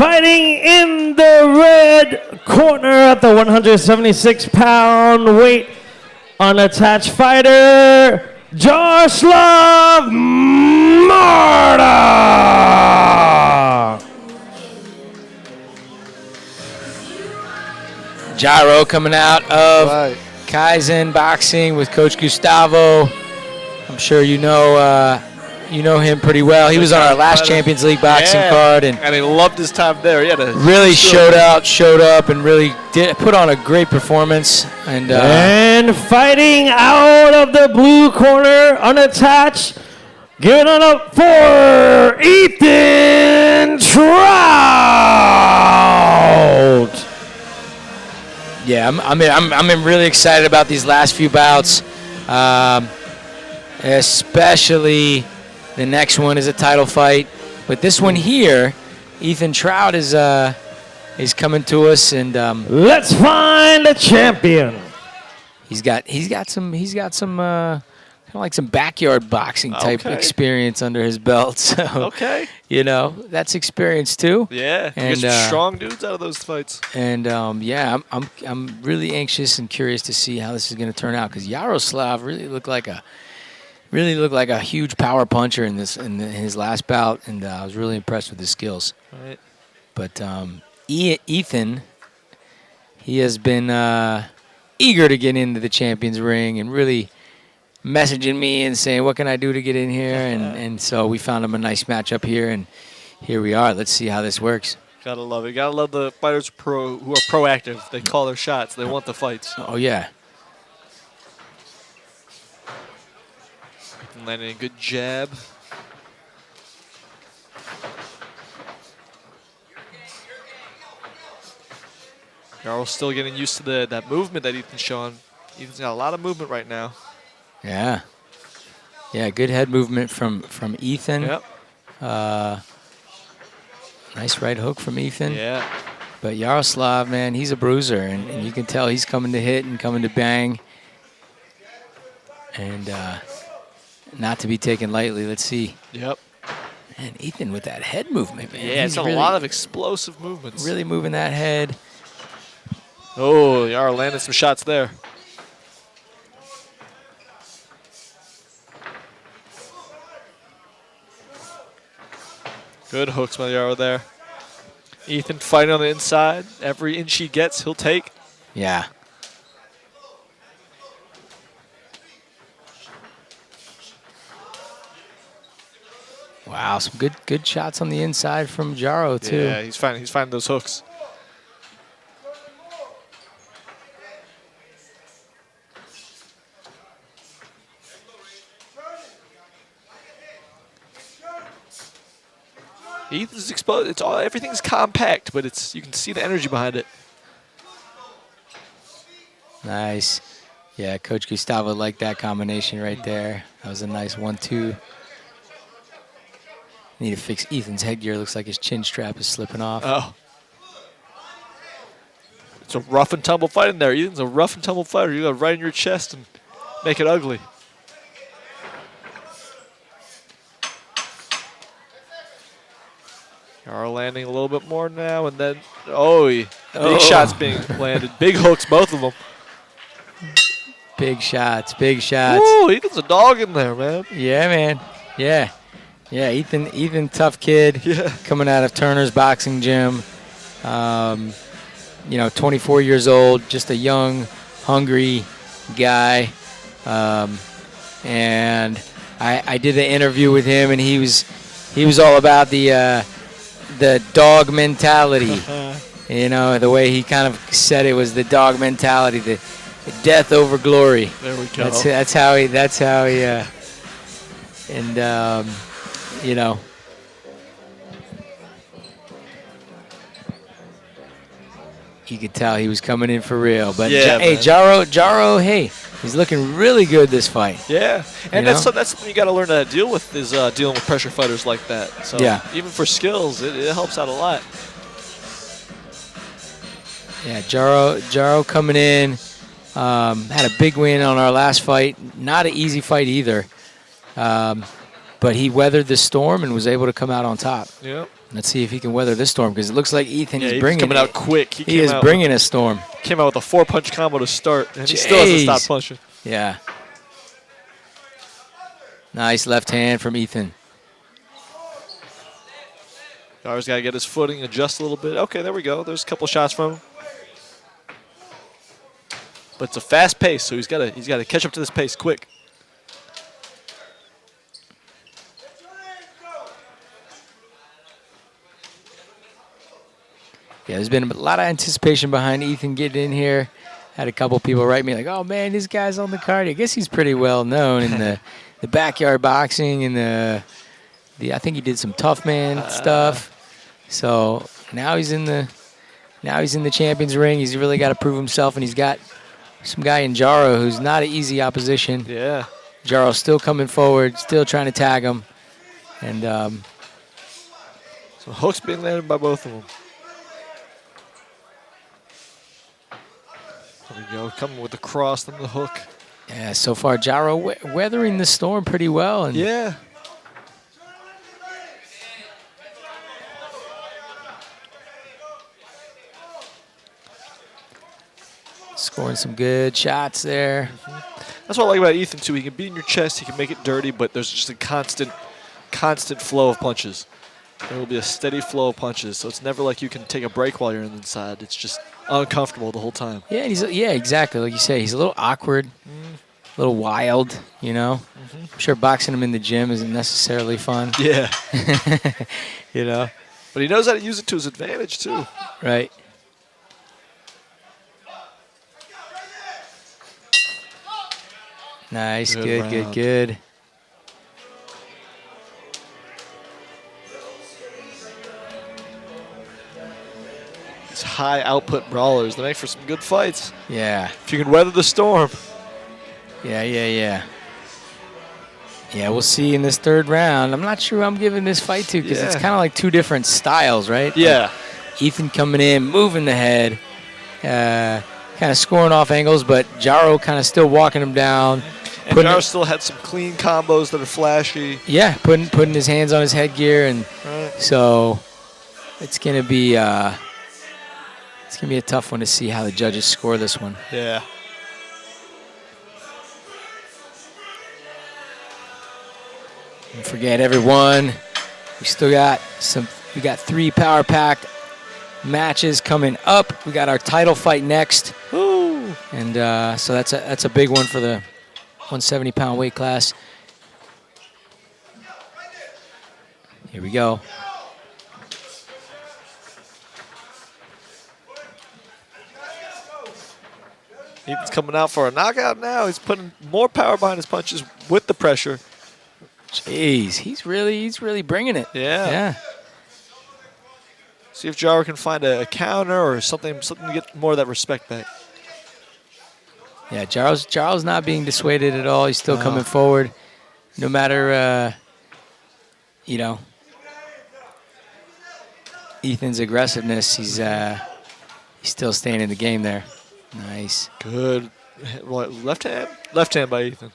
fighting in the red corner at the 176-pound weight, unattached fighter, Jaroslav Marta. Gyro coming out of Kaizen Boxing with Coach Gustavo. I'm sure you know him pretty well. He was on our last Champions League boxing card, and he loved his time there. He had a really showed up, and really put on a great performance. And fighting out of the blue corner, unattached, giving it up for Ethan Trout. Yeah, I'm really excited about these last few bouts, especially the next one is a title fight. But this one here, Ethan Trout is coming to us, and let's find a champion. He's got some kind of like some backyard boxing type experience under his belt. So that's experience too. Yeah, and you get some strong dudes out of those fights. And I'm really anxious and curious to see how this is going to turn out, because Jaroslav really looked like a huge power puncher in his last bout, and I was really impressed with his skills. Right. But Ethan, he has been eager to get into the champions ring and really messaging me and saying, what can I do to get in here? And so we found him a nice matchup here, and here we are. Let's see how this works. Gotta love it. Gotta love the fighters who are proactive. They call their shots. They want the fights. Oh, yeah. Landing a good jab. Jarl's still getting used to that movement that Ethan's showing. Ethan's got a lot of movement right now. Yeah. Yeah, good head movement from Ethan. Yep. Nice right hook from Ethan. Yeah. But Jaroslav, man, he's a bruiser, and you can tell he's coming to hit and coming to bang. And not to be taken lightly. Let's see. Yep. And Ethan with that head movement, man. Yeah, it's a lot of explosive movements. Really moving that head. Oh, Yara landed some shots there. Good hooks by Yara there. Ethan fighting on the inside. Every inch he gets, he'll take. Yeah. Wow, some good shots on the inside from Jaro too. Yeah, he's finding those hooks. Ethan's exposed. Everything's compact, but you can see the energy behind it. Nice. Yeah, Coach Gustavo liked that combination right there. That was a nice 1-2. Need to fix Ethan's headgear. Looks like his chin strap is slipping off. Oh. It's a rough and tumble fight in there. Ethan's a rough and tumble fighter. You got right in your chest and make it ugly. Are landing a little bit more now, and then big shots being landed. Big hooks, both of them. Big shots, big shots. Ooh, Ethan's a dog in there, man. Yeah, man. Yeah. Yeah, Ethan, tough kid. Yeah. Coming out of Turner's Boxing Gym. 24 years old, just a young, hungry guy. And I did an interview with him, and he was all about the dog mentality. The way he kind of said it was the dog mentality, the death over glory. There we go. That's how he you could tell he was coming in for real. But Jaro, hey, he's looking really good this fight. Yeah, and that's something you got to learn how to deal with, is dealing with pressure fighters like that. So even for skills, it helps out a lot. Yeah, Jaro coming in, had a big win on our last fight. Not an easy fight either, but he weathered the storm and was able to come out on top. Yep. Let's see if he can weather this storm, because it looks like Ethan is He's bringing coming it. out quick. He is bringing a storm. Came out with a 4-punch combo to start, and he still hasn't stopped punching. Yeah. Nice left hand from Ethan. Jar's got to get his footing, adjust a little bit. Okay, there we go. There's a couple shots from him. But it's a fast pace, so he's got to catch up to this pace quick. Yeah, there's been a lot of anticipation behind Ethan getting in here. Had a couple people write me like, "Oh man, this guy's on the card." I guess he's pretty well known in the backyard boxing and the. I think he did some tough man stuff. So now he's in the champions ring. He's really got to prove himself, and he's got some guy in Jaro who's not an easy opposition. Yeah. Jaro's still coming forward, still trying to tag him, and so hooks being landed by both of them. There we go, coming with the cross, then the hook. Yeah, so far Jaro weathering the storm pretty well. And yeah. Scoring some good shots there. That's what I like about Ethan, too. He can beat in your chest, he can make it dirty, but there's just a constant flow of punches. There will be a steady flow of punches, so it's never like you can take a break while you're inside. It's just uncomfortable the whole time. Yeah, exactly. Like you say, he's a little awkward, a little wild, you know. I'm sure boxing him in the gym isn't necessarily fun. Yeah. You know. But he knows how to use it to his advantage, too. Right. Nice, good. These high output brawlers, they make for some good fights. Yeah. If you can weather the storm. Yeah. Yeah, we'll see in this third round. I'm not sure who I'm giving this fight to, because it's kind of like two different styles, right? Yeah. Like Ethan coming in, moving the head, kind of scoring off angles, but Jaro kind of still walking him down. And Jaro still had some clean combos that are flashy. Yeah, putting his hands on his headgear, and so it's gonna be a tough one to see how the judges score this one. Yeah. Don't forget, everyone, we got 3 power-packed matches coming up. We got our title fight next. Ooh. And so that's a big one for the 170-pound weight class. Here we go. Ethan's coming out for a knockout now. He's putting more power behind his punches with the pressure. Jeez, he's really bringing it. Yeah. See if Jaro can find a counter or something to get more of that respect back. Yeah, Jaro's not being dissuaded at all. He's still coming forward, no matter Ethan's aggressiveness. He's still staying in the game there. Nice. Good. Left hand? Left hand by Ethan.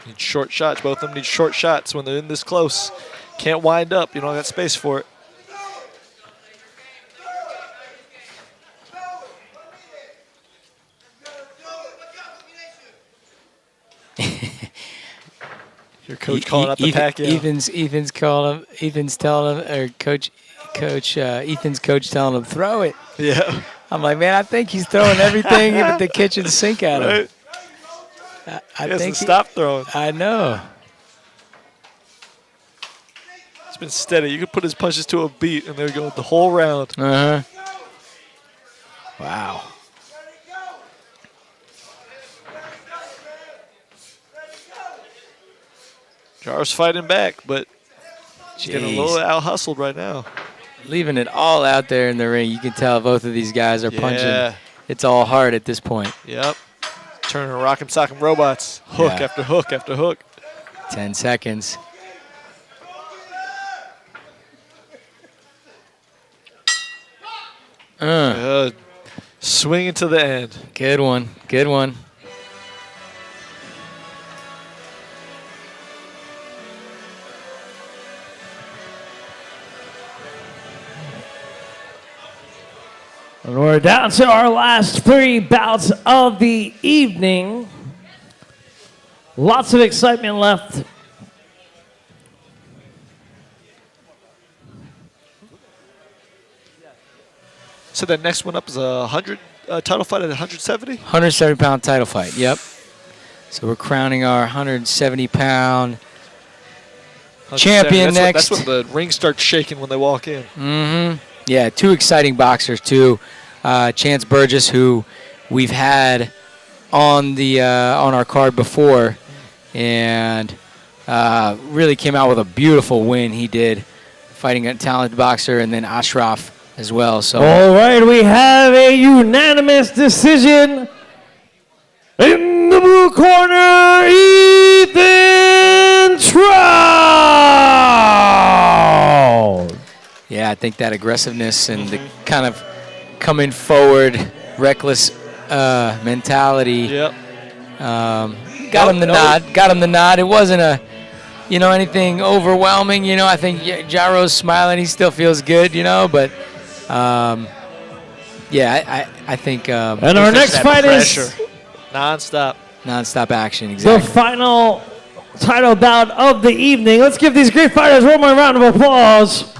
Need short shots. Both of them need short shots when they're in this close. Can't wind up. You don't got space for it. Your coach calling up the pack. Ethan's telling him, or Ethan's coach telling him, throw it. Yeah. I'm like, man, I think he's throwing everything at the kitchen sink at him. Right. I he hasn't think stopped throwing. I know. It's been steady. You could put his punches to a beat, and there you go the whole round. Wow. Jaro's fighting back, but he's getting a little out-hustled right now. Leaving it all out there in the ring. You can tell both of these guys are punching. It's all hard at this point. Yep. Turning rock'em sock'em robots. Hook after hook after hook. 10 seconds. Good. Swinging to the end. Good one. And we're down to our last 3 bouts of the evening. Lots of excitement left. So the next one up is a 100 title fight at 170? 170-pound title fight, yep. So we're crowning our 170-pound champion next. That's when the ring starts shaking when they walk in. Mm-hmm. Yeah, 2 exciting boxers, too. Chance Burgess, who we've had on our card before, and really came out with a beautiful win. He did, fighting a talented boxer, and then Ashraf as well. So all right, we have a unanimous decision. In the blue corner, Ethan Trout. yeah, I think that aggressiveness and the kind of coming forward, reckless mentality. Yep. Got him the nod. Got him the nod. It wasn't anything overwhelming. I think Jaro's smiling. He still feels good. But yeah, I think. And our next fight is non-stop action. Exactly. the final title bout of the evening. Let's give these great fighters one more round of applause.